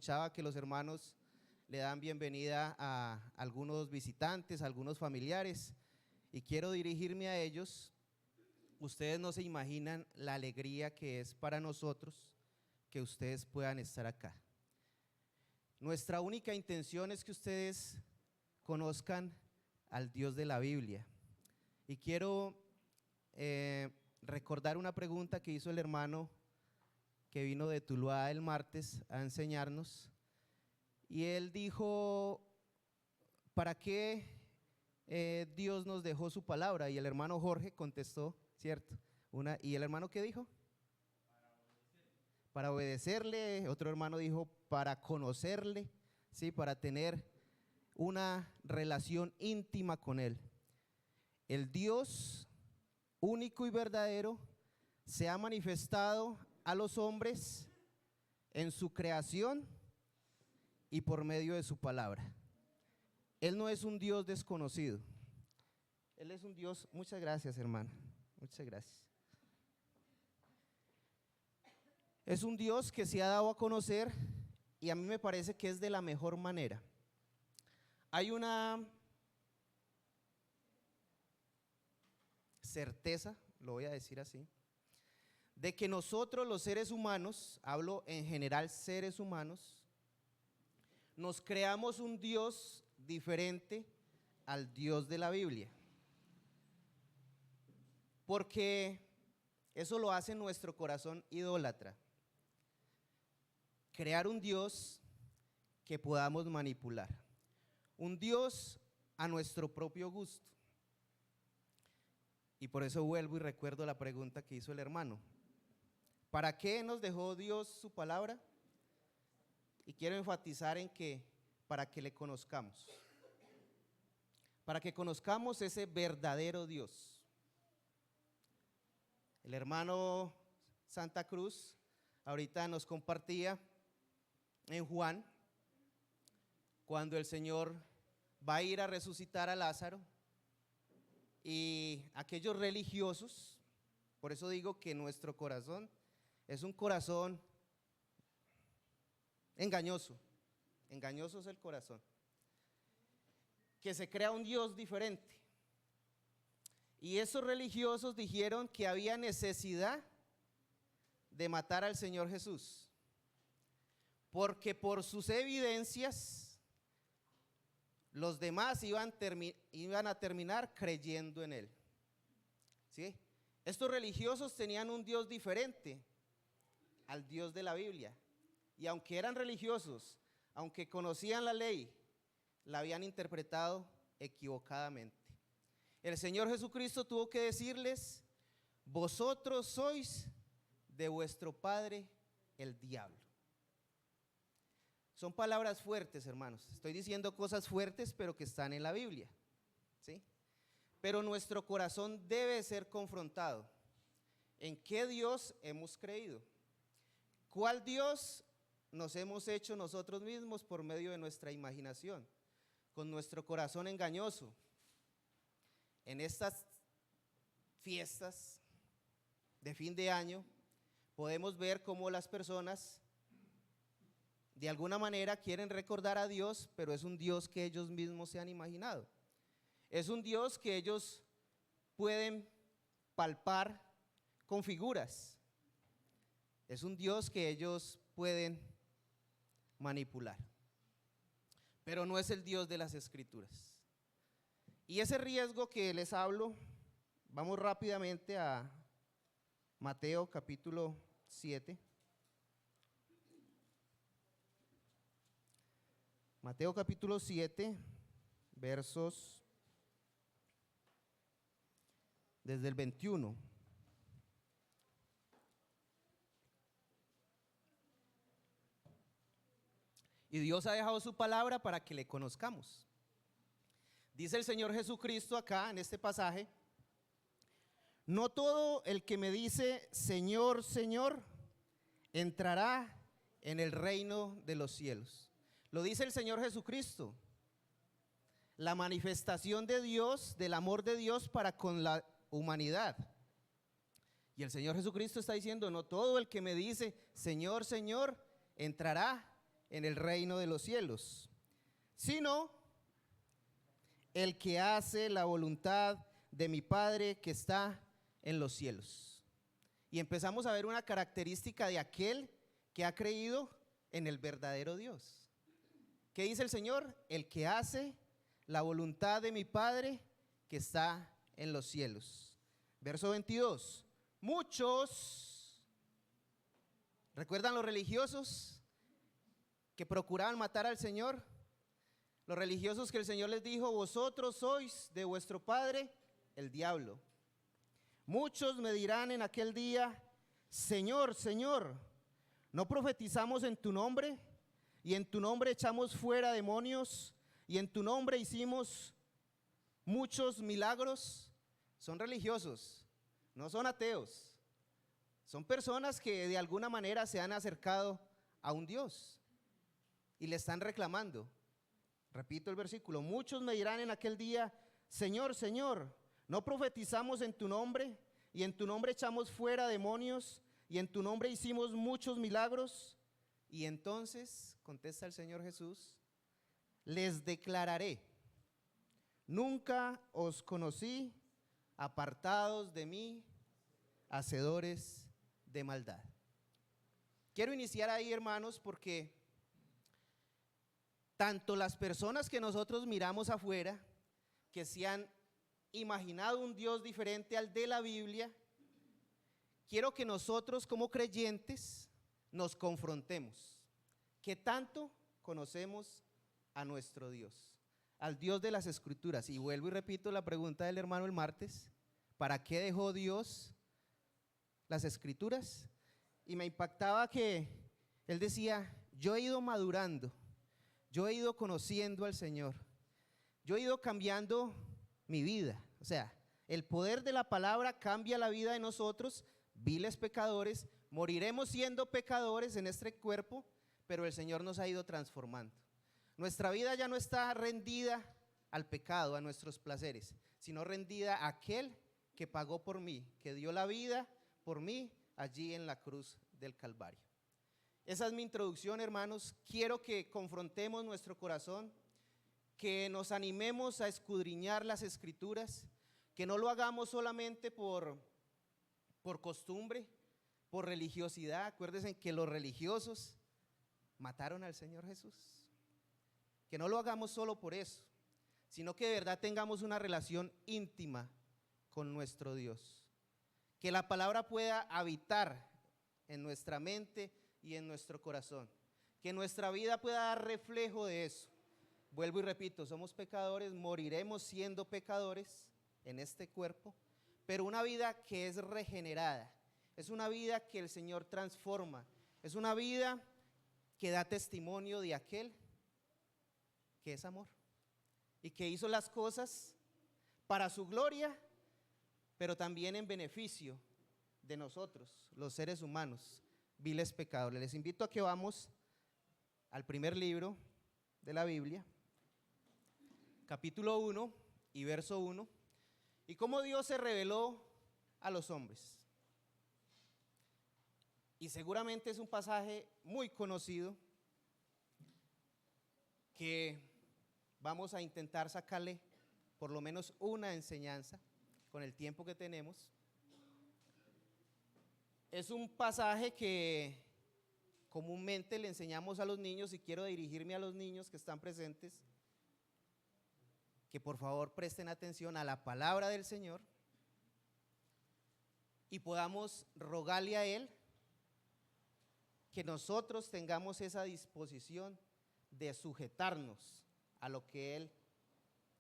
escuchaba que los hermanos le dan bienvenida a algunos visitantes, a algunos familiares, y quiero dirigirme a ellos. Ustedes no se imaginan la alegría que es para nosotros que ustedes puedan estar acá. Nuestra única intención es que ustedes conozcan al Dios de la Biblia. Y quiero recordar una pregunta que hizo el hermano que vino de Tuluá el martes a enseñarnos. Y él dijo, ¿para qué Dios nos dejó su palabra? Y el hermano Jorge contestó, ¿cierto? ¿Y el hermano qué dijo? Para obedecerle. Otro hermano dijo, para conocerle, ¿sí? Para tener una relación íntima con él. El Dios único y verdadero se ha manifestado a los hombres en su creación y por medio de su palabra. Él no es un Dios desconocido. Él es un Dios, muchas gracias hermano, muchas gracias. Es un Dios que se ha dado a conocer y a mí me parece que es de la mejor manera. Hay una certeza, lo voy a decir así, de que nosotros los seres humanos, hablo en general seres humanos, nos creamos un Dios diferente al Dios de la Biblia, porque eso lo hace nuestro corazón idólatra, crear un Dios que podamos manipular, un Dios a nuestro propio gusto. Y por eso vuelvo y recuerdo la pregunta que hizo el hermano: ¿para qué nos dejó Dios su palabra? Y quiero enfatizar en que para que le conozcamos, para que conozcamos ese verdadero Dios. El hermano Santa Cruz ahorita nos compartía en Juan, cuando el Señor va a ir a resucitar a Lázaro, y aquellos religiosos, por eso digo que nuestro corazón es un corazón engañoso, engañoso es el corazón, que se crea un Dios diferente. Y esos religiosos dijeron que había necesidad de matar al Señor Jesús, porque por sus evidencias los demás iban a terminar creyendo en él, ¿sí? Estos religiosos tenían un Dios diferente al Dios de la Biblia, y aunque eran religiosos, aunque conocían la ley, la habían interpretado equivocadamente. El Señor Jesucristo tuvo que decirles: vosotros sois de vuestro padre el diablo. Son palabras fuertes, hermanos. Estoy diciendo cosas fuertes, pero que están en la Biblia, ¿sí? Pero nuestro corazón debe ser confrontado. ¿En qué Dios hemos creído? ¿Cuál Dios nos hemos hecho nosotros mismos por medio de nuestra imaginación, con nuestro corazón engañoso? En estas fiestas de fin de año podemos ver cómo las personas de alguna manera quieren recordar a Dios, pero es un Dios que ellos mismos se han imaginado. Es un Dios que ellos pueden palpar con figuras. Es un Dios que ellos pueden manipular, pero no es el Dios de las Escrituras. Y ese riesgo que les hablo, vamos rápidamente a Mateo capítulo 7. Mateo capítulo 7, versos desde el 21. Y Dios ha dejado su palabra para que le conozcamos. Dice el Señor Jesucristo acá en este pasaje: no todo el que me dice Señor, Señor, entrará en el reino de los cielos. Lo dice el Señor Jesucristo. La manifestación de Dios, del amor de Dios para con la humanidad. Y el Señor Jesucristo está diciendo: no todo el que me dice Señor, Señor, entrará en el reino de los cielos, sino el que hace la voluntad de mi Padre que está en los cielos. Y empezamos a ver una característica de aquel que ha creído en el verdadero Dios. ¿Qué dice el Señor? El que hace la voluntad de mi Padre que está en los cielos. Verso 22. Muchos, ¿recuerdan los religiosos que procuraban matar al Señor? Los religiosos que el Señor les dijo: vosotros sois de vuestro padre el diablo. Muchos me dirán en aquel día: Señor, Señor, ¿no profetizamos en tu nombre? Y en tu nombre echamos fuera demonios, y en tu nombre hicimos muchos milagros. Son religiosos, no son ateos. Son personas que de alguna manera se han acercado a un Dios y le están reclamando. Repito el versículo: muchos me dirán en aquel día: Señor, Señor, ¿no profetizamos en tu nombre? Y en tu nombre echamos fuera demonios, y en tu nombre hicimos muchos milagros. Y entonces, contesta el Señor Jesús, les declararé: nunca os conocí, apartados de mí, hacedores de maldad. Quiero iniciar ahí, hermanos, porque tanto las personas que nosotros miramos afuera, que se han imaginado un Dios diferente al de la Biblia, quiero que nosotros como creyentes nos confrontemos. ¿Qué tanto conocemos a nuestro Dios? Al Dios de las Escrituras. Y vuelvo y repito la pregunta del hermano el martes: ¿para qué dejó Dios las Escrituras? Y me impactaba que él decía: yo he ido madurando, yo he ido conociendo al Señor, yo he ido cambiando mi vida. O sea, el poder de la palabra cambia la vida de nosotros, viles pecadores. Moriremos siendo pecadores en este cuerpo, pero el Señor nos ha ido transformando. Nuestra vida ya no está rendida al pecado, a nuestros placeres, sino rendida a aquel que pagó por mí, que dio la vida por mí allí en la cruz del Calvario. Esa es mi introducción, hermanos. Quiero que confrontemos nuestro corazón, que nos animemos a escudriñar las Escrituras, que no lo hagamos solamente por costumbre, por religiosidad. Acuérdense que los religiosos mataron al Señor Jesús. Que no lo hagamos solo por eso, sino que de verdad tengamos una relación íntima con nuestro Dios. Que la palabra pueda habitar en nuestra mente y en nuestro corazón. Que nuestra vida pueda dar reflejo de eso. Vuelvo y repito, somos pecadores, moriremos siendo pecadores en este cuerpo, pero una vida que es regenerada, es una vida que el Señor transforma, es una vida que da testimonio de aquel que es amor y que hizo las cosas para su gloria, pero también en beneficio de nosotros, los seres humanos, viles pecadores. Les invito a que vamos al primer libro de la Biblia, capítulo 1 y verso 1, y cómo Dios se reveló a los hombres. Y seguramente es un pasaje muy conocido que vamos a intentar sacarle por lo menos una enseñanza con el tiempo que tenemos. Es un pasaje que comúnmente le enseñamos a los niños, y quiero dirigirme a los niños que están presentes, que por favor presten atención a la palabra del Señor y podamos rogarle a Él que nosotros tengamos esa disposición de sujetarnos a lo que Él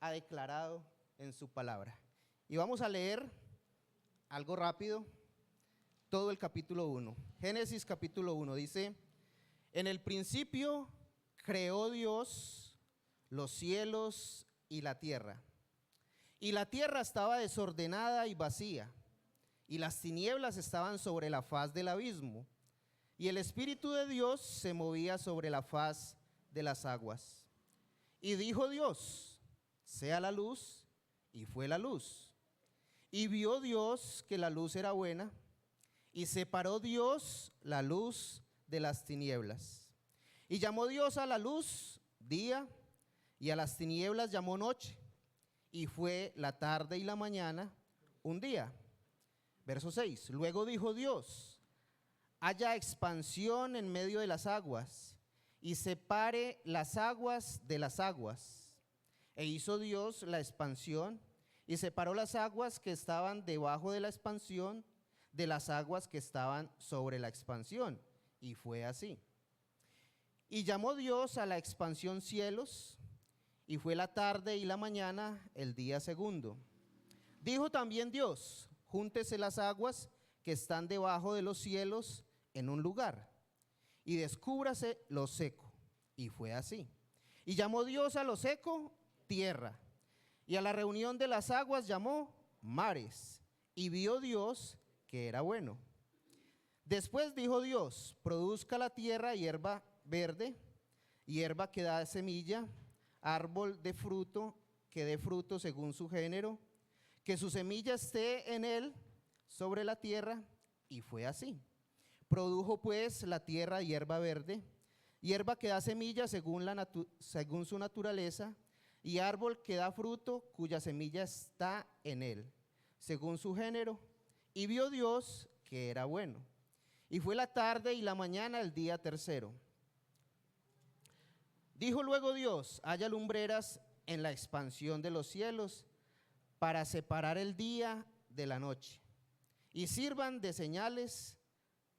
ha declarado en su palabra. Y vamos a leer algo rápido, todo el capítulo 1. Génesis capítulo 1 dice: en el principio creó Dios los cielos y la tierra estaba desordenada y vacía, y las tinieblas estaban sobre la faz del abismo, y el Espíritu de Dios se movía sobre la faz de las aguas. Y dijo Dios: sea la luz, y fue la luz. Y vio Dios que la luz era buena, y separó Dios la luz de las tinieblas. Y llamó Dios a la luz día, y a las tinieblas llamó noche, y fue la tarde y la mañana un día. Verso 6. Luego dijo Dios: haya expansión en medio de las aguas, y separe las aguas de las aguas. E hizo Dios la expansión, y separó las aguas que estaban debajo de la expansión de las aguas que estaban sobre la expansión. Y fue así. Y llamó Dios a la expansión cielos, y fue la tarde y la mañana el día segundo. Dijo también Dios: júntese las aguas que están debajo de los cielos en un lugar, y descúbrase lo seco. Y fue así. Y llamó Dios a lo seco tierra, y a la reunión de las aguas llamó mares. Y vio Dios que era bueno. Después dijo Dios: produzca la tierra hierba verde, hierba que da semilla, árbol de fruto que dé fruto según su género, que su semilla esté en él sobre la tierra. Y fue así. Produjo pues la tierra hierba verde, hierba que da semilla según su naturaleza, y árbol que da fruto cuya semilla está en él, según su género. Y vio Dios que era bueno. Y fue la tarde y la mañana el día tercero. Dijo luego Dios: haya lumbreras en la expansión de los cielos para separar el día de la noche, y sirvan de señales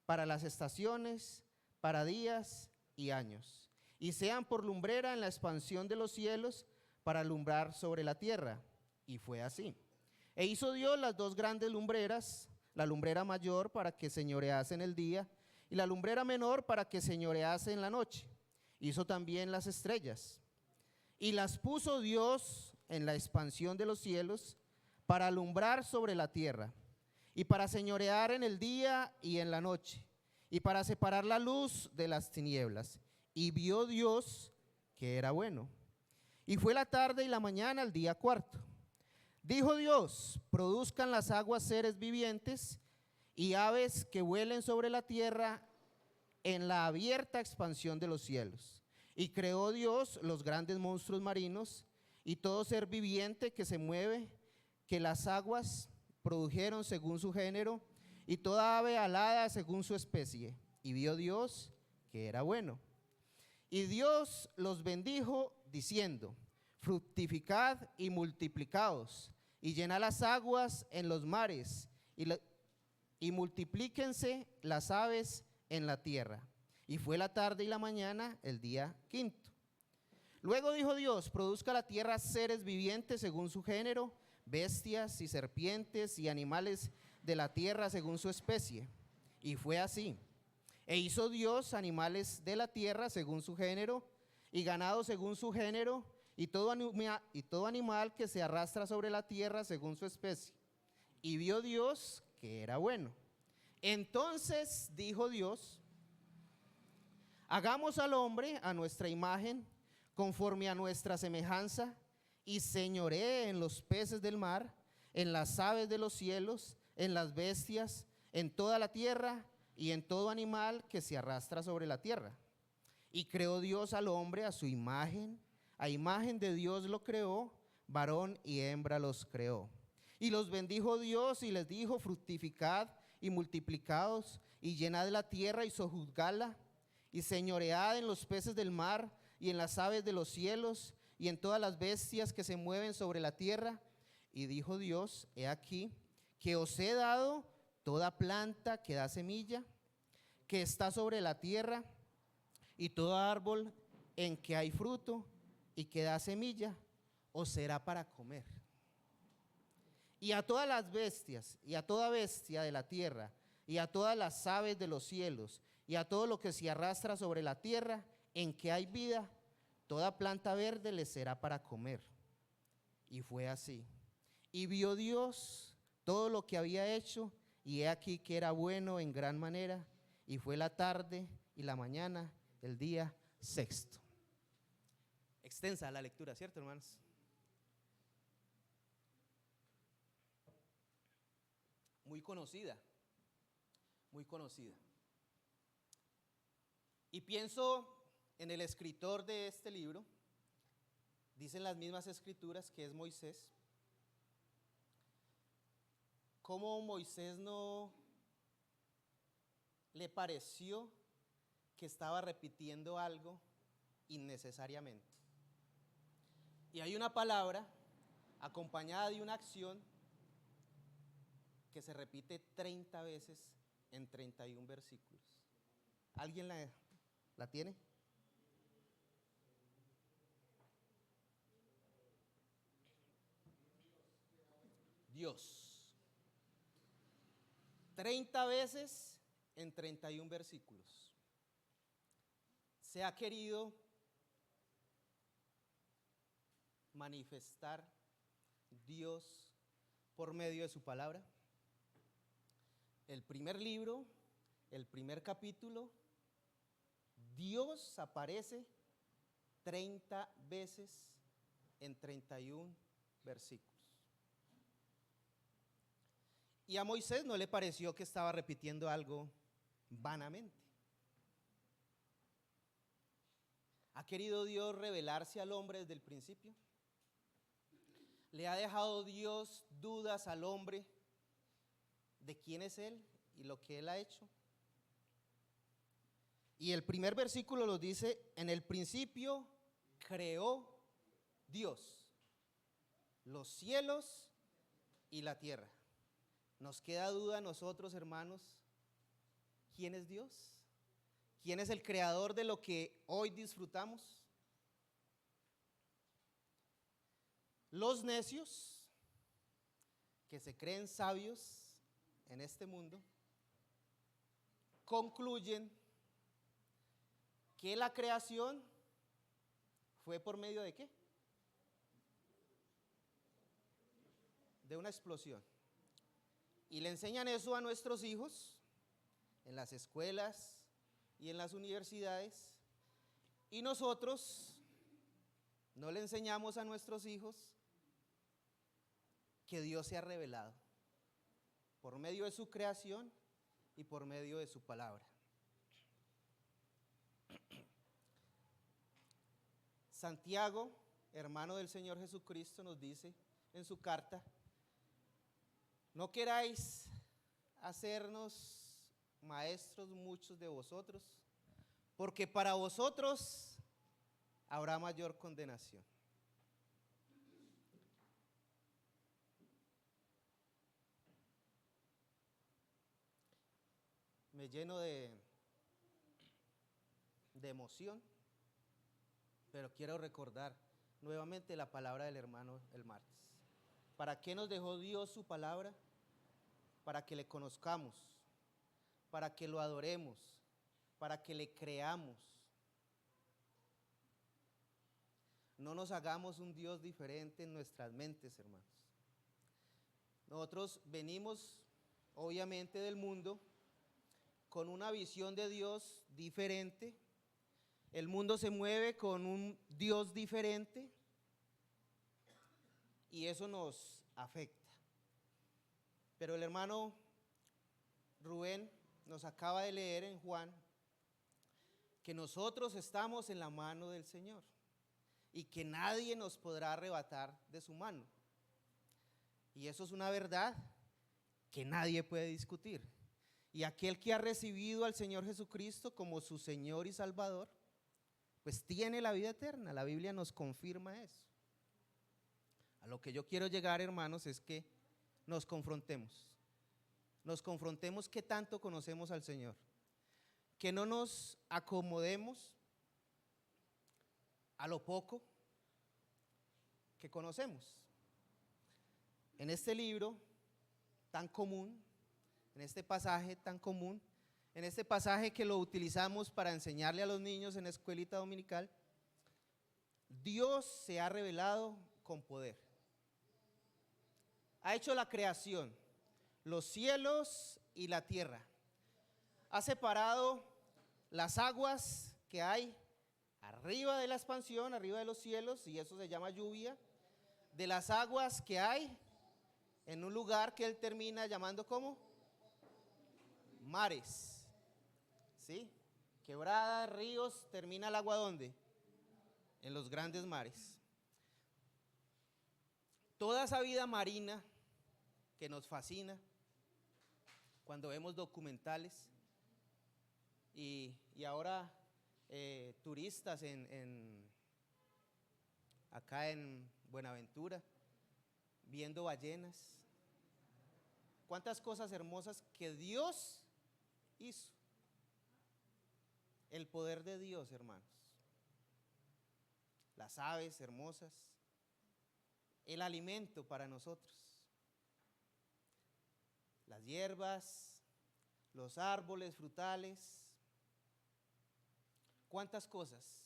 para las estaciones, para días y años, y sean por lumbrera en la expansión de los cielos para alumbrar sobre la tierra. Y fue así. E hizo Dios las dos grandes lumbreras, la lumbrera mayor para que señorease en el día, y la lumbrera menor para que señorease en la noche. Hizo también las estrellas, y las puso Dios en la expansión de los cielos para alumbrar sobre la tierra, y para señorear en el día y en la noche, y para separar la luz de las tinieblas. Y vio Dios que era bueno. Y fue la tarde y la mañana el día cuarto. Dijo Dios: produzcan las aguas seres vivientes y aves que vuelen sobre la tierra en la abierta expansión de los cielos. Y creó Dios los grandes monstruos marinos y todo ser viviente que se mueve, que las aguas produjeron según su género, y toda ave alada según su especie. Y vio Dios que era bueno. Y Dios los bendijo diciendo: fructificad y multiplicaos, y llenad las aguas en los mares, y multiplíquense las aves en la tierra. Y fue la tarde y la mañana el día quinto. Luego dijo Dios: produzca la tierra seres vivientes según su género, bestias y serpientes y animales de la tierra según su especie. Y fue así. E hizo Dios animales de la tierra según su género, y ganado según su género, y todo animal que se arrastra sobre la tierra según su especie. Y vio Dios que era bueno. Entonces dijo Dios: hagamos al hombre a nuestra imagen, conforme a nuestra semejanza, y señoree en los peces del mar, en las aves de los cielos, en las bestias, en toda la tierra, y en todo animal que se arrastra sobre la tierra. Y creó Dios al hombre a su imagen, a imagen de Dios lo creó, varón y hembra los creó. Y los bendijo Dios y les dijo: fructificad y multiplicaos, y llenad la tierra y sojuzgadla, y señoread en los peces del mar, y en las aves de los cielos, y en todas las bestias que se mueven sobre la tierra. Y dijo Dios: he aquí que os he dado toda planta que da semilla, que está sobre la tierra, y todo árbol en que hay fruto y que da semilla, os será para comer. Y a todas las bestias, y a toda bestia de la tierra, y a todas las aves de los cielos, y a todo lo que se arrastra sobre la tierra, en que hay vida, toda planta verde les será para comer. Y fue así. Y vio Dios todo lo que había hecho, y he aquí que era bueno en gran manera. Y fue la tarde y la mañana el día sexto. Extensa la lectura, ¿cierto, hermanos? Muy conocida, muy conocida. Y pienso en el escritor de este libro, dicen las mismas escrituras que es Moisés, cómo Moisés no le pareció que estaba repitiendo algo innecesariamente. Y hay una palabra acompañada de una acción que se repite 30 veces en 31 versículos. ¿Alguien la tiene? Dios. 30 veces en 31 versículos. Se ha querido manifestar Dios por medio de su palabra. El primer libro, el primer capítulo, Dios aparece 30 veces en 31 versículos. Y a Moisés no le pareció que estaba repitiendo algo vanamente. ¿Ha querido Dios revelarse al hombre desde el principio? ¿Le ha dejado Dios dudas al hombre de quién es Él y lo que Él ha hecho? Y el primer versículo nos dice: en el principio creó Dios los cielos y la tierra. ¿Nos queda duda a nosotros, hermanos, quién es Dios? ¿Quién es el creador de lo que hoy disfrutamos? Los necios, que se creen sabios en este mundo, concluyen que la creación fue por medio de ¿qué? De una explosión. Y le enseñan eso a nuestros hijos en las escuelas y en las universidades, y nosotros no le enseñamos a nuestros hijos que Dios se ha revelado por medio de su creación y por medio de su palabra. Santiago, hermano del Señor Jesucristo, nos dice en su carta: no queráis hacernos maestros muchos de vosotros, porque para vosotros habrá mayor condenación. Me lleno de emoción, pero quiero recordar nuevamente la palabra del hermano el martes. ¿Para qué nos dejó Dios su palabra? Para que le conozcamos, para que lo adoremos, para que le creamos. No nos hagamos un Dios diferente en nuestras mentes, hermanos. Nosotros venimos, obviamente, del mundo con una visión de Dios diferente. El mundo se mueve con un Dios diferente y eso nos afecta. Pero el hermano Rubén nos acaba de leer en Juan que nosotros estamos en la mano del Señor y que nadie nos podrá arrebatar de su mano. Y eso es una verdad que nadie puede discutir. Y aquel que ha recibido al Señor Jesucristo como su Señor y Salvador, pues tiene la vida eterna. La Biblia nos confirma eso. A lo que yo quiero llegar, hermanos, es que nos confrontemos. Nos confrontemos qué tanto conocemos al Señor. Que no nos acomodemos a lo poco que conocemos. En este libro tan común, en este pasaje tan común, en este pasaje que lo utilizamos para enseñarle a los niños en la escuelita dominical, Dios se ha revelado con poder. Ha hecho la creación, los cielos y la tierra. Ha separado las aguas que hay arriba de la expansión, arriba de los cielos, y eso se llama lluvia, de las aguas que hay en un lugar que él termina llamando ¿cómo? Mares. ¿Sí? quebradas, ríos, termina el agua ¿dónde? En los grandes mares. Toda esa vida marina que nos fascina cuando vemos documentales y ahora turistas acá en Buenaventura, viendo ballenas. Cuántas cosas hermosas que Dios hizo. El poder de Dios, hermanos. Las aves hermosas. El alimento para nosotros. Las hierbas, los árboles frutales. Cuántas cosas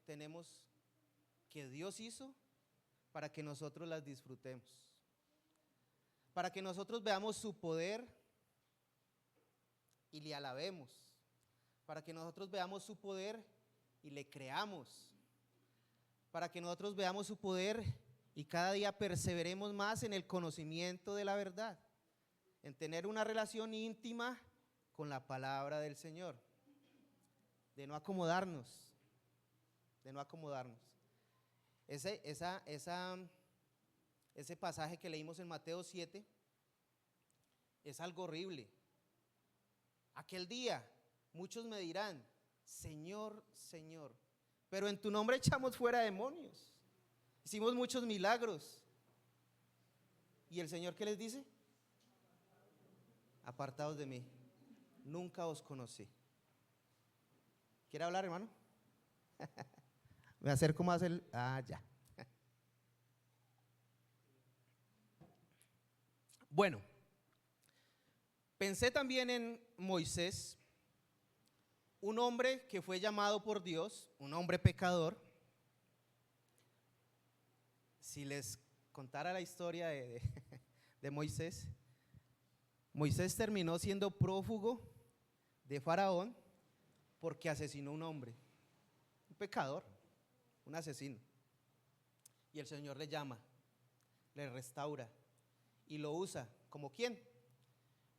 tenemos que Dios hizo para que nosotros las disfrutemos. Para que nosotros veamos su poder y le alabemos. Para que nosotros veamos su poder y le creamos. Para que nosotros veamos su poder y cada día perseveremos más en el conocimiento de la verdad. En tener una relación íntima con la palabra del Señor. De no acomodarnos. De no acomodarnos. Ese pasaje que leímos en Mateo 7 es algo horrible. Aquel día muchos me dirán, Señor, Señor, pero en tu nombre echamos fuera demonios, hicimos muchos milagros. ¿Y el Señor qué les dice? Apartados de mí, nunca os conocí. ¿Quiere hablar, hermano? Me acerco más ya. Bueno, pensé también en Moisés, un hombre que fue llamado por Dios, un hombre pecador. Si les contara la historia de Moisés, Moisés terminó siendo prófugo de Faraón porque asesinó a un hombre, un pecador, un asesino. Y el Señor le llama, le restaura y lo usa como ¿quién?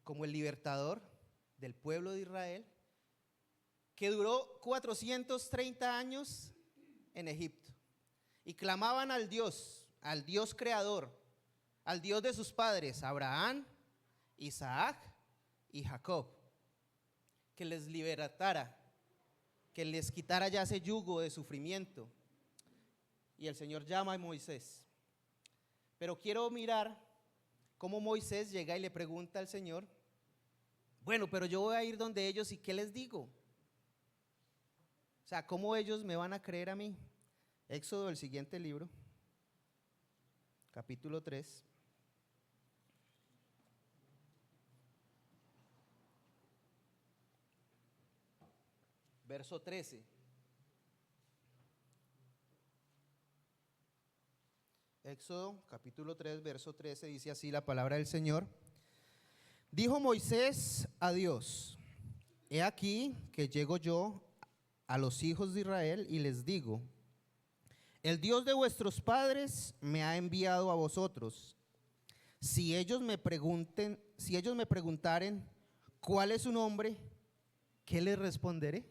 Como el libertador del pueblo de Israel, que duró 430 años en Egipto. Y clamaban al Dios creador, al Dios de sus padres, Abraham, Isaac y Jacob, que les libertara, que les quitara ya ese yugo de sufrimiento. Y el Señor llama a Moisés. Pero quiero mirar cómo Moisés llega y le pregunta al Señor, bueno, pero yo voy a ir donde ellos y ¿qué les digo? O sea, ¿cómo ellos me van a creer a mí? Éxodo, el siguiente libro, capítulo 3. Verso 13. Éxodo, capítulo 3, verso 13, dice así la palabra del Señor. Dijo Moisés a Dios, he aquí que llego yo a los hijos de Israel y les digo, el Dios de vuestros padres me ha enviado a vosotros. Si ellos me preguntaren, ¿cuál es su nombre? ¿Qué les responderé?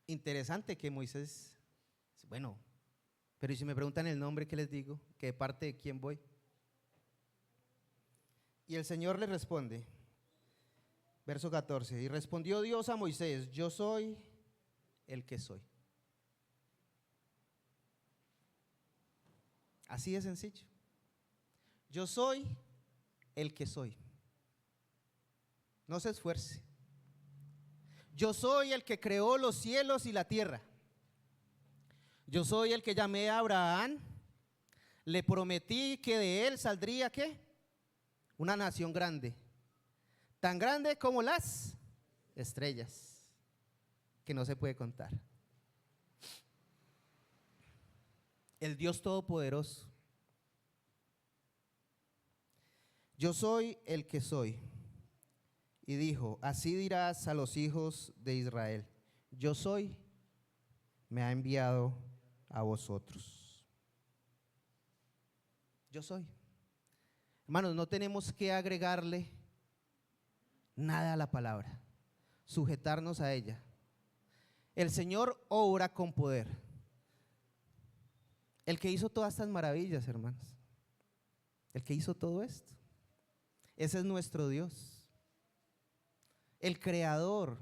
Interesante que Moisés, bueno, pero si me preguntan el nombre, ¿qué les digo? ¿Que de parte de quién voy? Y el Señor le responde, verso 14, y respondió Dios a Moisés, yo soy el que soy. Así de sencillo. Yo soy el que soy. No se esfuerce. Yo soy el que creó los cielos y la tierra. Yo soy el que llamé a Abraham. Le prometí que de él saldría ¿qué? Una nación grande. Tan grande como las estrellas, que no se puede contar. El Dios Todopoderoso. Yo soy el que soy. Y dijo, así dirás a los hijos de Israel, yo soy, me ha enviado a vosotros. Yo soy. Hermanos, no tenemos que agregarle nada a la palabra, sujetarnos a ella. El Señor obra con poder. El que hizo todas estas maravillas, hermanos. El que hizo todo esto. Ese es nuestro Dios. El creador.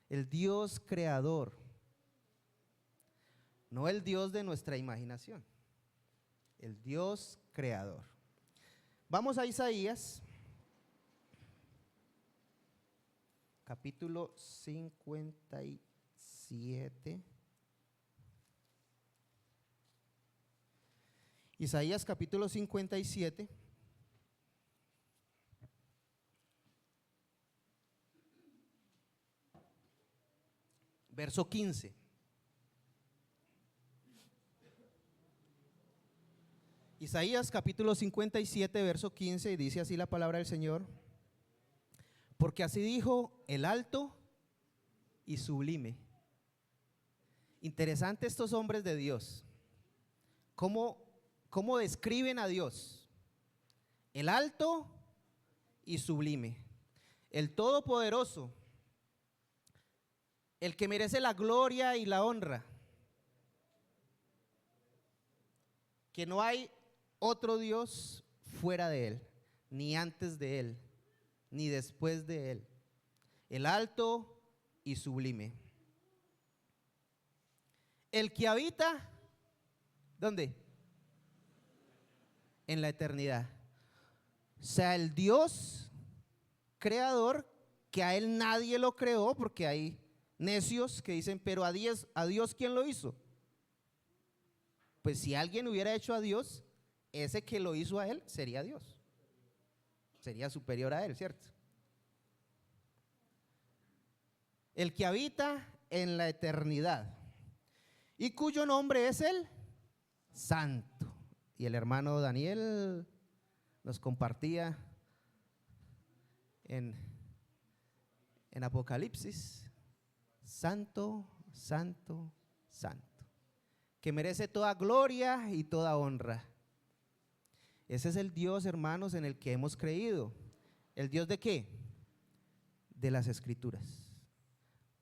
El Dios creador. No el Dios de nuestra imaginación. El Dios creador. Vamos a Isaías, capítulo 57. Isaías capítulo 57. Verso 15. Isaías capítulo 57, verso 15, y dice así la palabra del Señor: porque así dijo el alto y sublime. Interesante estos hombres de Dios. ¿Cómo describen a Dios? El alto y sublime, el todopoderoso, el que merece la gloria y la honra, que no hay otro Dios fuera de Él, ni antes de Él, ni después de Él. El alto y sublime. El que habita, ¿dónde? En la eternidad. O sea, el Dios creador, que a Él nadie lo creó, porque hay necios que dicen, pero a Dios ¿quién lo hizo? Pues si alguien hubiera hecho a Dios, ese que lo hizo a Él sería Dios. Sería superior a Él, ¿cierto? El que habita en la eternidad y cuyo nombre es el Santo. Y el hermano Daniel nos compartía en Apocalipsis: Santo, Santo, Santo, que merece toda gloria y toda honra. Ese es el Dios, hermanos, en el que hemos creído. ¿El Dios de qué? De las Escrituras.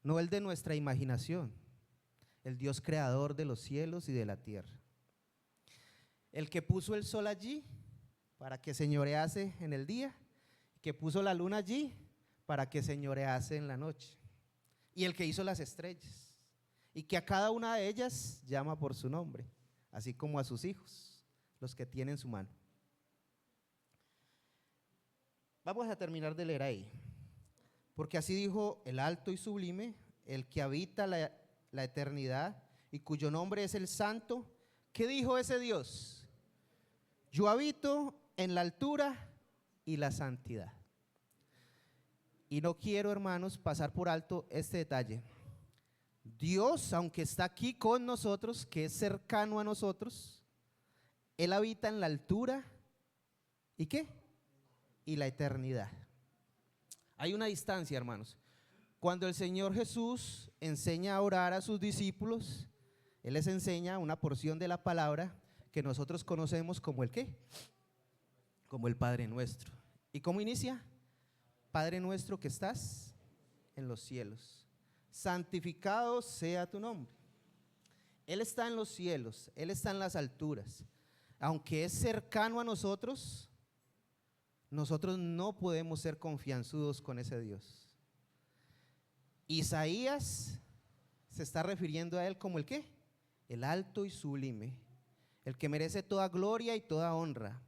No el de nuestra imaginación. El Dios creador de los cielos y de la tierra. El que puso el sol allí para que señorease en el día, que puso la luna allí para que señorease en la noche, y el que hizo las estrellas, y que a cada una de ellas llama por su nombre, así como a sus hijos, los que tienen en su mano. Vamos a terminar de leer ahí. Porque así dijo el alto y sublime, el que habita la eternidad y cuyo nombre es el Santo. ¿Qué dijo ese Dios? Yo habito en la altura y la santidad. Y no quiero, hermanos, pasar por alto este detalle. Dios, aunque está aquí con nosotros, que es cercano a nosotros, Él habita en la altura ¿y qué? Y la eternidad. Hay una distancia, hermanos. Cuando el Señor Jesús enseña a orar a sus discípulos, Él les enseña una porción de la palabra que nosotros conocemos como el ¿qué? Como el Padre Nuestro. ¿Y cómo inicia? Padre nuestro que estás en los cielos, santificado sea tu nombre. Él está en los cielos, Él está en las alturas. Aunque es cercano a nosotros, nosotros no podemos ser confianzudos con ese Dios. Isaías se está refiriendo a Él como el ¿qué? El alto y sublime, el que merece toda gloria y toda honra.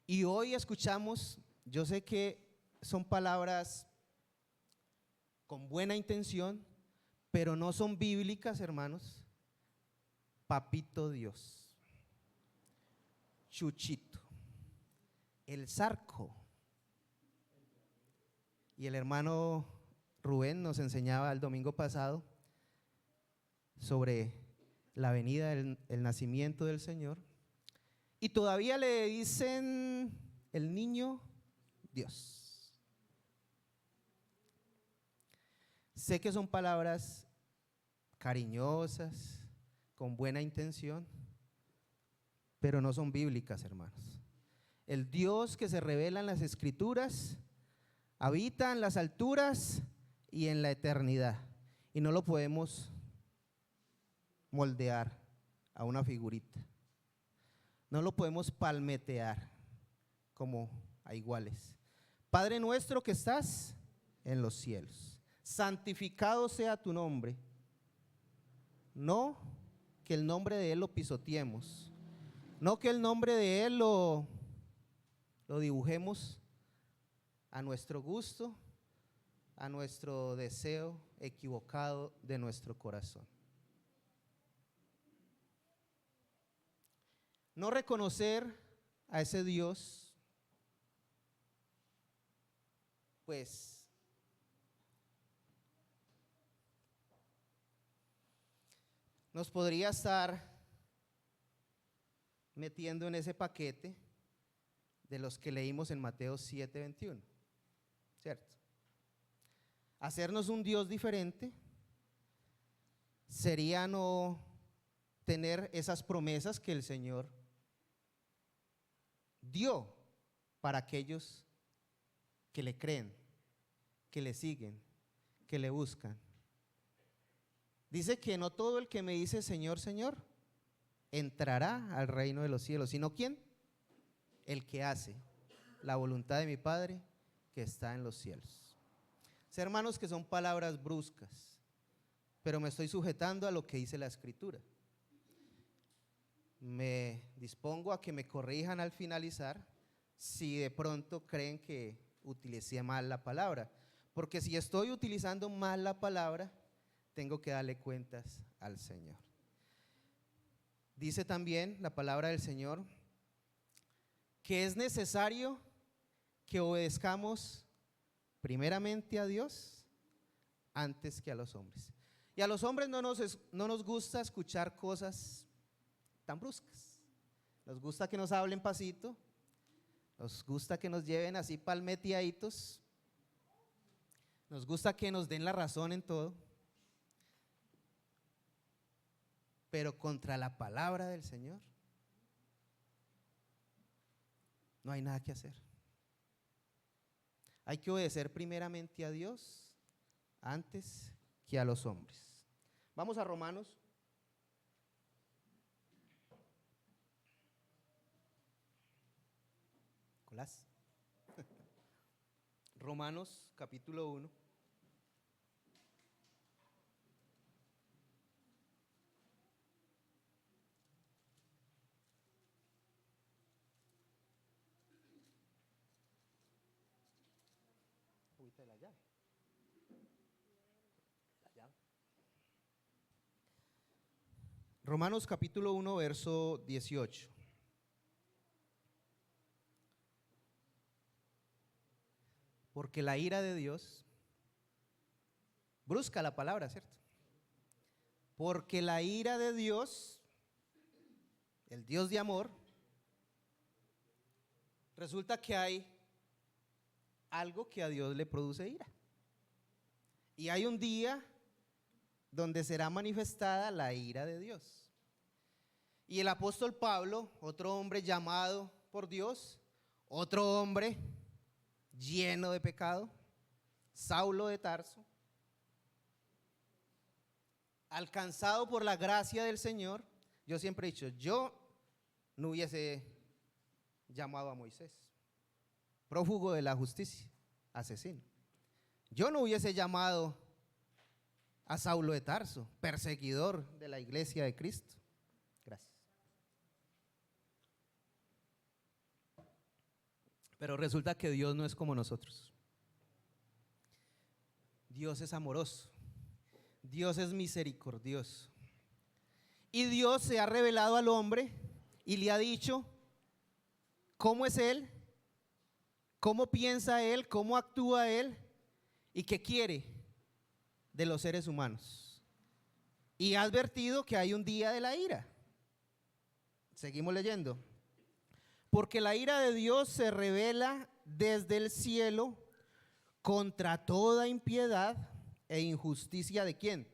Y hoy escuchamos, yo sé que son palabras con buena intención, pero no son bíblicas, hermanos. Papito Dios, Chuchito, el Zarco. Y el hermano Rubén nos enseñaba el domingo pasado sobre la venida, el nacimiento del Señor. Y todavía le dicen el niño Dios. Sé que son palabras cariñosas, con buena intención, pero no son bíblicas, hermanos. El Dios que se revela en las Escrituras Habita en las alturas y en la eternidad. Y no lo podemos moldear a una figurita. No lo podemos palmetear como a iguales. Padre nuestro que estás en los cielos, santificado sea tu nombre. No que el nombre de Él lo pisoteemos, no que el nombre de Él lo dibujemos a nuestro gusto, a nuestro deseo equivocado de nuestro corazón. No reconocer a ese Dios, pues nos podría estar metiendo en ese paquete de los que leímos en Mateo 7:21, ¿cierto? Hacernos un Dios diferente sería no tener esas promesas que el Señor dio para aquellos que le creen, que le siguen, que le buscan. Dice que no todo el que me dice Señor, Señor, entrará al reino de los cielos, sino ¿quién? El que hace la voluntad de mi Padre que está en los cielos. Sé, hermanos, que son palabras bruscas, pero me estoy sujetando a lo que dice la Escritura. Me dispongo a que me corrijan al finalizar si de pronto creen que utilicé mal la palabra, porque si estoy utilizando mal la palabra, tengo que darle cuentas al Señor. Dice también la palabra del Señor que es necesario que obedezcamos primeramente a Dios antes que a los hombres. Y a los hombres no nos gusta escuchar cosas tan bruscas. Nos gusta que nos hablen pasito, nos gusta que nos lleven así palmeteaditos, nos gusta que nos den la razón en todo, pero contra la palabra del Señor no hay nada que hacer. Hay que obedecer primeramente a Dios antes que a los hombres. Vamos a Romanos. Nicolás. Romanos capítulo 1. La llave. Romanos capítulo 1, verso 18. Porque la ira de Dios, brusca la palabra, ¿cierto? Porque la ira de Dios, el Dios de amor, resulta que hay algo que a Dios le produce ira. Y hay un día donde será manifestada la ira de Dios. Y el apóstol Pablo, otro hombre llamado por Dios, otro hombre lleno de pecado, Saulo de Tarso, alcanzado por la gracia del Señor. Yo siempre he dicho, yo no hubiese llamado a Moisés, prófugo de la justicia, asesino. Yo no hubiese llamado a Saulo de Tarso, perseguidor de la iglesia de Cristo. Gracias. Pero resulta que Dios no es como nosotros. Dios es amoroso. Dios es misericordioso. Y Dios se ha revelado al hombre y le ha dicho cómo es Él, cómo piensa Él, cómo actúa Él y qué quiere de los seres humanos. Y ha advertido que hay un día de la ira. Seguimos leyendo. Porque la ira de Dios se revela desde el cielo contra toda impiedad e injusticia ¿de quién?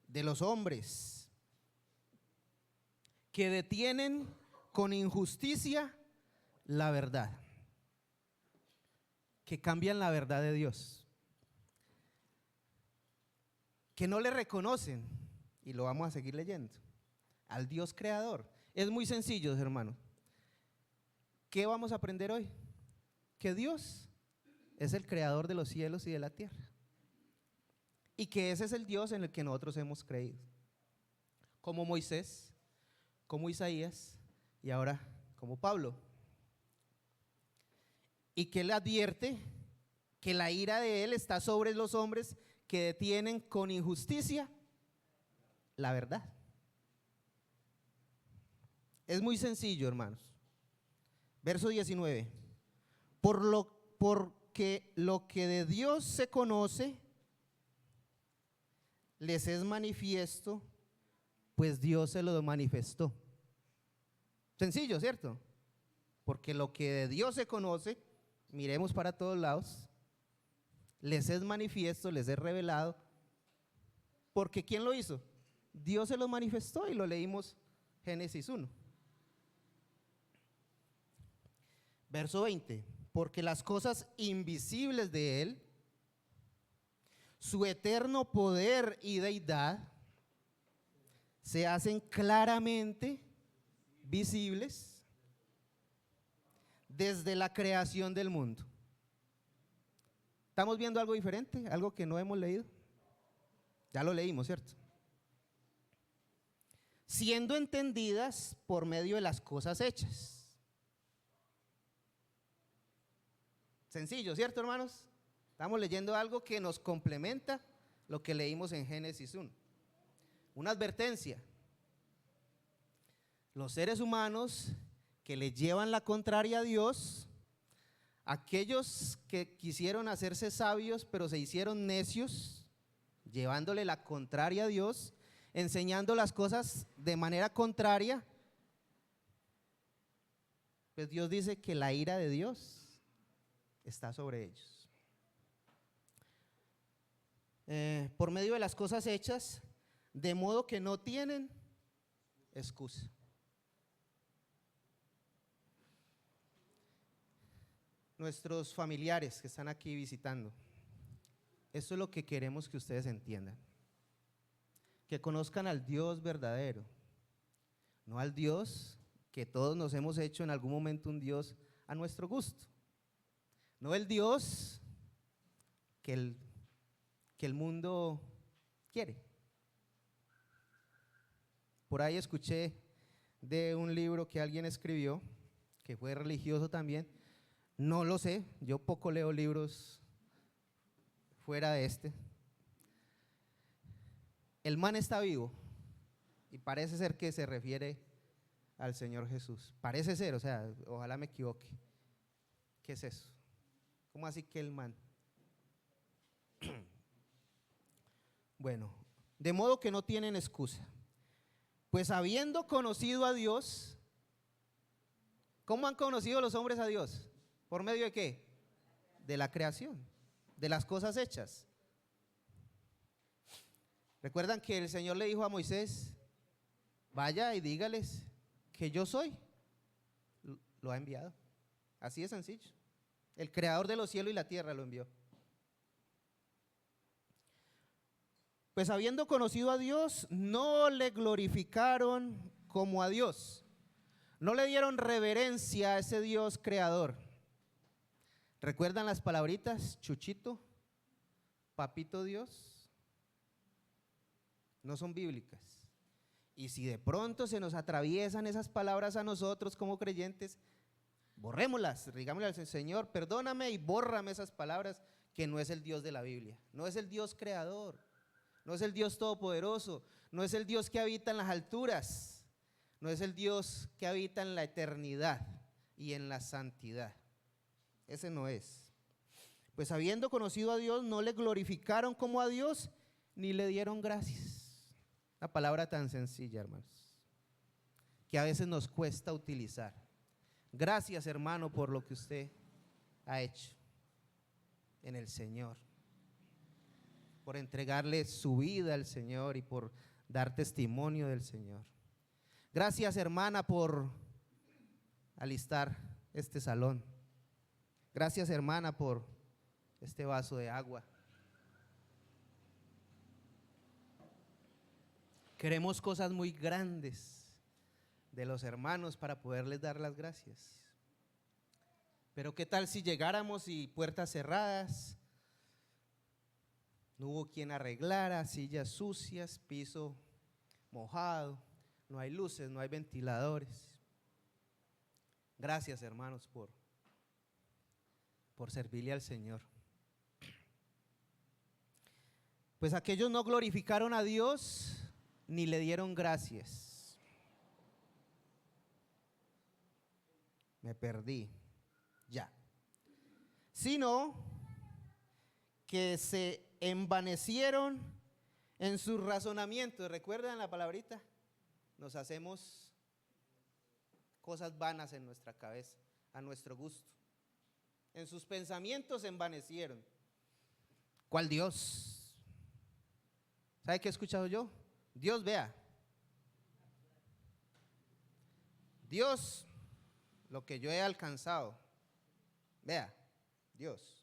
De los hombres, que detienen con injusticia la verdad. que cambian la verdad de Dios, que no le reconocen, y lo vamos a seguir leyendo, al Dios creador. Es muy sencillo, hermanos. ¿Qué vamos a aprender hoy? Que Dios es el creador de los cielos y de la tierra, y que ese es el Dios en el que nosotros hemos creído, como Moisés, como Isaías y ahora como Pablo. Y que él advierte que la ira de él está sobre los hombres que detienen con injusticia la verdad. Es muy sencillo, hermanos. Verso 19. Porque lo que de Dios se conoce les es manifiesto, pues Dios se lo manifestó. Sencillo, ¿cierto? Porque lo que de Dios se conoce, miremos para todos lados, les es manifiesto, les es revelado. Porque ¿quién lo hizo? Dios se lo manifestó, y lo leímos Génesis 1. Verso 20. Porque las cosas invisibles de Él, su eterno poder y deidad, se hacen claramente visibles desde la creación del mundo. ¿Estamos viendo algo diferente? ¿Algo que no hemos leído? Ya lo leímos, ¿cierto? Siendo entendidas por medio de las cosas hechas. Sencillo, ¿cierto, hermanos? Estamos leyendo algo que nos complementa lo que leímos en Génesis 1. Una advertencia. Los seres humanos que le llevan la contraria a Dios, aquellos que quisieron hacerse sabios pero se hicieron necios, llevándole la contraria a Dios, enseñando las cosas de manera contraria, pues Dios dice que la ira de Dios está sobre ellos. Por medio de las cosas hechas, de modo que no tienen excusa. Nuestros familiares que están aquí visitando, esto es lo que queremos que ustedes entiendan. Que conozcan al Dios verdadero, no al Dios que todos nos hemos hecho en algún momento un Dios a nuestro gusto. No el Dios que el mundo quiere. Por ahí escuché de un libro que alguien escribió, que fue religioso también. No lo sé, yo poco leo libros fuera de este. El man está vivo y parece ser que se refiere al Señor Jesús. Parece ser, o sea, ojalá me equivoque. ¿Qué es eso? ¿Cómo así que el man? Bueno, de modo que no tienen excusa. Pues habiendo conocido a Dios, ¿cómo han conocido los hombres a Dios? ¿Por medio de qué? De la creación, de las cosas hechas. ¿Recuerdan que el Señor le dijo a Moisés, vaya y dígales que yo soy? Lo ha enviado. Así de sencillo. El creador de los cielos y la tierra lo envió. Pues habiendo conocido a Dios, no le glorificaron como a Dios. No le dieron reverencia a ese Dios creador. ¿Recuerdan las palabritas? Chuchito, papito Dios. No son bíblicas. Y si de pronto se nos atraviesan esas palabras a nosotros como creyentes, borrémoslas, digámosle al Señor, perdóname y bórrame esas palabras, que no es el Dios de la Biblia, no es el Dios creador, no es el Dios todopoderoso, no es el Dios que habita en las alturas, no es el Dios que habita en la eternidad y en la santidad. Ese no es. Pues habiendo conocido a Dios, no le glorificaron como a Dios, ni le dieron gracias. Una palabra tan sencilla, hermanos, que a veces nos cuesta utilizar. Gracias, hermano, por lo que usted ha hecho en el Señor, por entregarle su vida al Señor y por dar testimonio del Señor. Gracias, hermana, por alistar este salón. Gracias, hermana, por este vaso de agua. Queremos cosas muy grandes de los hermanos para poderles dar las gracias. Pero ¿qué tal si llegáramos y puertas cerradas? No hubo quien arreglara, sillas sucias, piso mojado, no hay luces, no hay ventiladores. Gracias, hermanos, por servirle al Señor. Pues aquellos no glorificaron a Dios ni le dieron gracias. Me perdí, ya. Sino que se envanecieron en sus razonamientos. ¿Recuerdan la palabrita? Nos hacemos cosas vanas en nuestra cabeza, a nuestro gusto. En sus pensamientos se envanecieron. ¿Cuál Dios? ¿Sabe qué he escuchado yo? Dios, vea. Dios, lo que yo he alcanzado. Vea, Dios.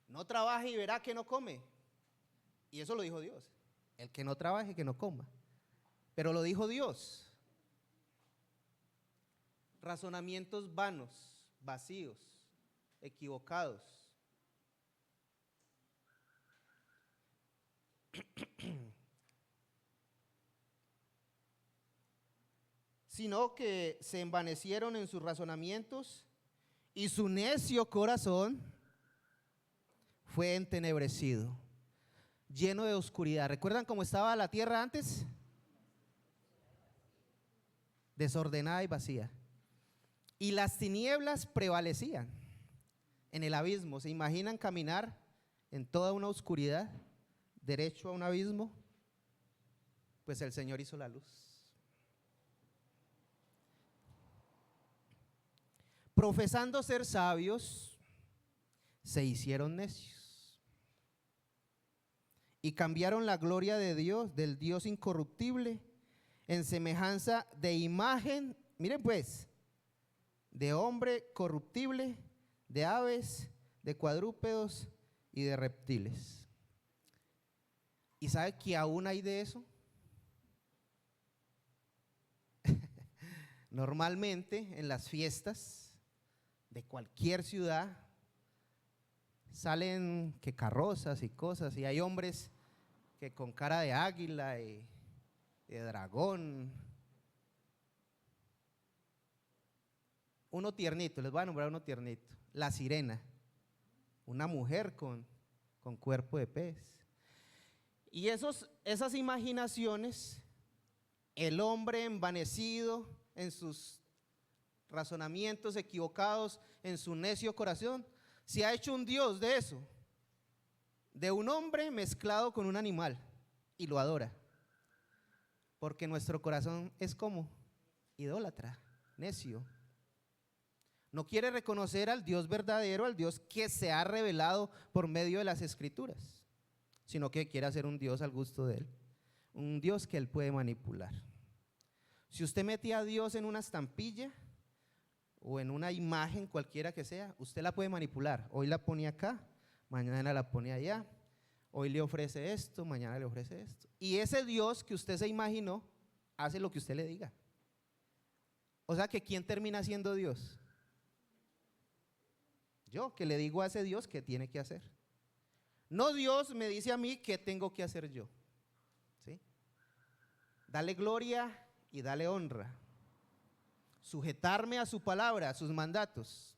No trabaje y verá que no come. Y eso lo dijo Dios. El que no trabaje, que no coma. Pero lo dijo Dios. Razonamientos vanos, vacíos, equivocados. Sino que se envanecieron en sus razonamientos y su necio corazón fue entenebrecido, lleno de oscuridad. ¿Recuerdan cómo estaba la tierra antes? Desordenada y vacía. Y las tinieblas prevalecían en el abismo. ¿Se imaginan caminar en toda una oscuridad, derecho a un abismo? Pues el Señor hizo la luz. Profesando ser sabios, se hicieron necios y cambiaron la gloria de Dios, del Dios incorruptible, en semejanza de imagen, miren pues, de hombre corruptible, de aves, de cuadrúpedos y de reptiles. ¿Y sabe que aún hay de eso? Normalmente en las fiestas de cualquier ciudad salen que carrozas y cosas, y hay hombres que con cara de águila y de dragón, uno tiernito, les voy a nombrar uno tiernito, la sirena, una mujer con cuerpo de pez. Y esas imaginaciones, el hombre envanecido en sus razonamientos equivocados, en su necio corazón, se ha hecho un dios de eso, de un hombre mezclado con un animal, y lo adora, porque nuestro corazón es como idólatra, necio. No quiere reconocer al Dios verdadero, al Dios que se ha revelado por medio de las Escrituras, sino que quiere hacer un Dios al gusto de él, un Dios que él puede manipular. Si usted mete a Dios en una estampilla o en una imagen cualquiera que sea, usted la puede manipular. Hoy la pone acá, mañana la pone allá, hoy le ofrece esto, mañana le ofrece esto. Y ese Dios que usted se imaginó hace lo que usted le diga. O sea que ¿quién termina siendo Dios? Yo, que le digo a ese Dios qué tiene que hacer. No Dios me dice a mí qué tengo que hacer yo. ¿Sí? Dale gloria y dale honra. Sujetarme a su palabra, a sus mandatos.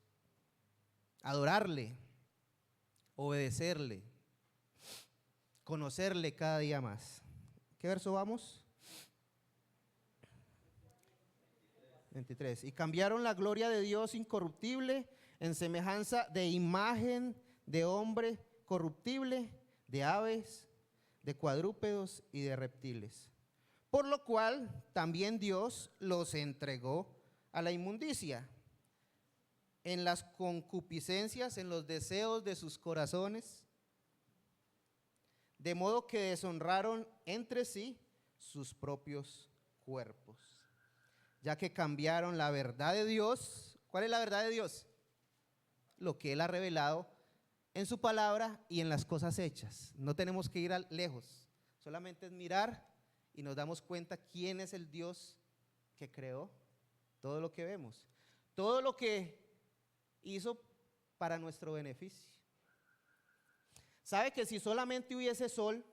Adorarle, obedecerle, conocerle cada día más. ¿Qué verso vamos? 23. Y cambiaron la gloria de Dios incorruptible en semejanza de imagen de hombre corruptible, de aves, de cuadrúpedos y de reptiles. Por lo cual también Dios los entregó a la inmundicia, en las concupiscencias, en los deseos de sus corazones, de modo que deshonraron entre sí sus propios cuerpos, ya que cambiaron la verdad de Dios. ¿Cuál es la verdad de Dios? Lo que Él ha revelado en su palabra y en las cosas hechas. No tenemos que ir lejos, solamente es mirar y nos damos cuenta quién es el Dios que creó todo lo que vemos, todo lo que hizo para nuestro beneficio. ¿Sabe que si solamente hubiese sol,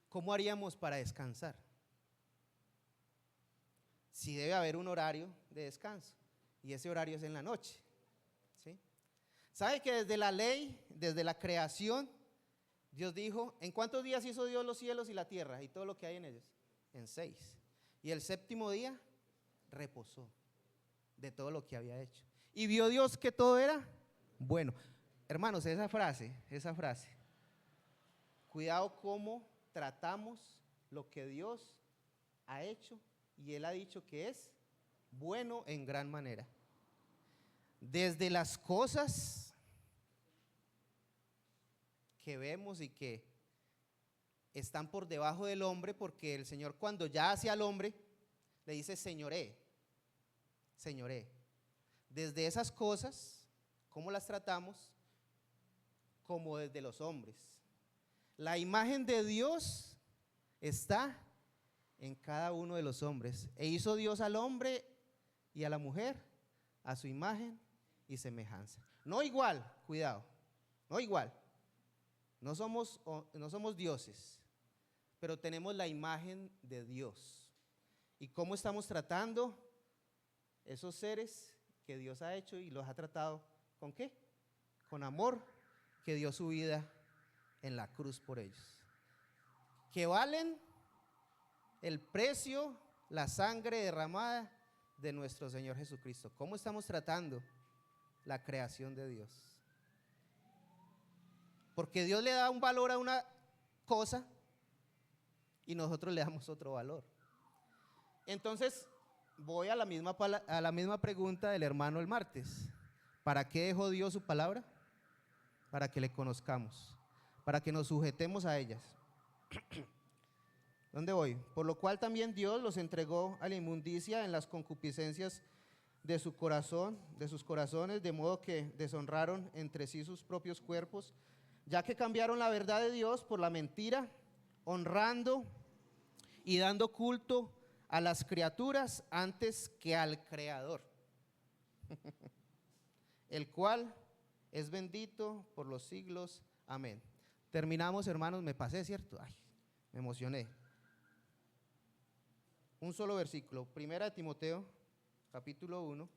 cómo haríamos para descansar? Sí debe haber un horario de descanso y ese horario es en la noche, ¿sí? ¿Sabe que desde la ley, desde la creación, Dios dijo, ¿en cuántos días hizo Dios los cielos y la tierra y todo lo que hay en ellos? En 6. Y el séptimo día reposó de todo lo que había hecho. Y vio Dios que todo era bueno. Hermanos, esa frase, cuidado cómo tratamos lo que Dios ha hecho y Él ha dicho que es bueno en gran manera. Desde las cosas que vemos y que están por debajo del hombre, porque el Señor cuando ya hace al hombre, le dice señoré. Desde esas cosas, ¿cómo las tratamos? Como desde los hombres. La imagen de Dios está en cada uno de los hombres. E hizo Dios al hombre y a la mujer a su imagen y semejanza. No igual, cuidado, no igual. No somos dioses, pero tenemos la imagen de Dios. ¿Y cómo estamos tratando esos seres que Dios ha hecho y los ha tratado? ¿Con qué? Con amor, que dio su vida en la cruz por ellos. Que valen el precio, la sangre derramada de nuestro Señor Jesucristo. ¿Cómo estamos tratando la creación de Dios? Porque Dios le da un valor a una cosa y nosotros le damos otro valor. Entonces, voy a la misma pregunta del hermano el martes. ¿Para qué dejó Dios su palabra? Para que le conozcamos, para que nos sujetemos a ellas. ¿Dónde voy? Por lo cual también Dios los entregó a la inmundicia en las concupiscencias de su corazón, de sus corazones, de modo que deshonraron entre sí sus propios cuerpos, ya que cambiaron la verdad de Dios por la mentira, honrando y dando culto a las criaturas antes que al Creador, el cual es bendito por los siglos. Amén. Terminamos, hermanos, me pasé, ¿cierto? Ay, me emocioné. Un solo versículo, 1 Timoteo, capítulo 1.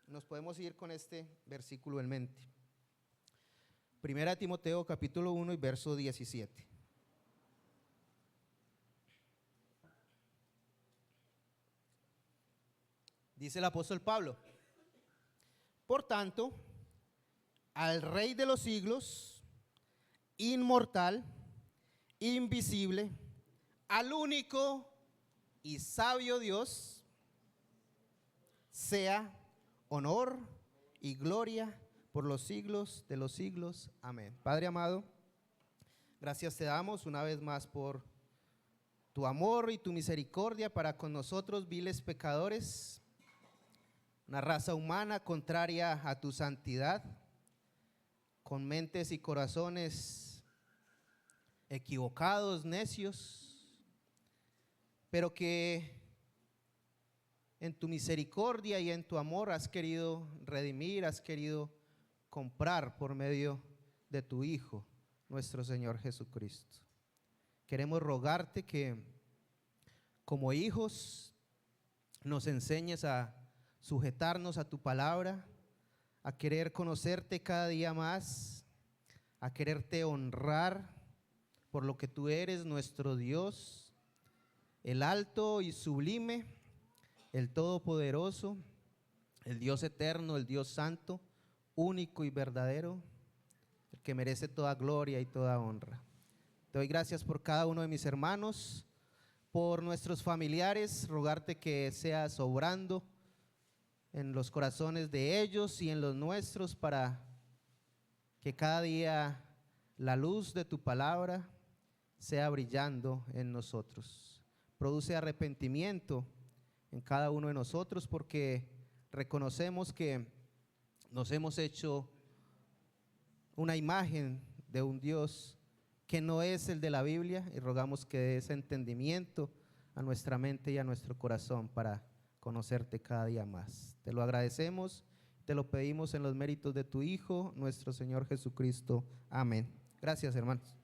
Nos podemos ir con este versículo en mente. 1 Timoteo, capítulo 1 y verso 17. Dice el apóstol Pablo: por tanto, al Rey de los siglos, inmortal, invisible, al único y sabio Dios, sea honor y gloria por los siglos de los siglos. Amén. Padre amado, gracias te damos una vez más por tu amor y tu misericordia para con nosotros, viles pecadores, una raza humana contraria a tu santidad, con mentes y corazones equivocados, necios, pero que en tu misericordia y en tu amor has querido redimir, has querido comprar por medio de tu Hijo, nuestro Señor Jesucristo. Queremos rogarte que como hijos nos enseñes a sujetarnos a tu palabra, a querer conocerte cada día más, a quererte honrar por lo que tú eres, nuestro Dios, el alto y sublime, el todopoderoso, el Dios eterno, el Dios santo, único y verdadero, el que merece toda gloria y toda honra. Te doy gracias por cada uno de mis hermanos, por nuestros familiares, rogarte que seas obrando en los corazones de ellos y en los nuestros, para que cada día la luz de tu palabra sea brillando en nosotros. Produce arrepentimiento en cada uno de nosotros, porque reconocemos que nos hemos hecho una imagen de un Dios que no es el de la Biblia, y rogamos que dé ese entendimiento a nuestra mente y a nuestro corazón para conocerte cada día más. Te lo agradecemos, te lo pedimos en los méritos de tu Hijo, nuestro Señor Jesucristo. Amén. Gracias, hermanos.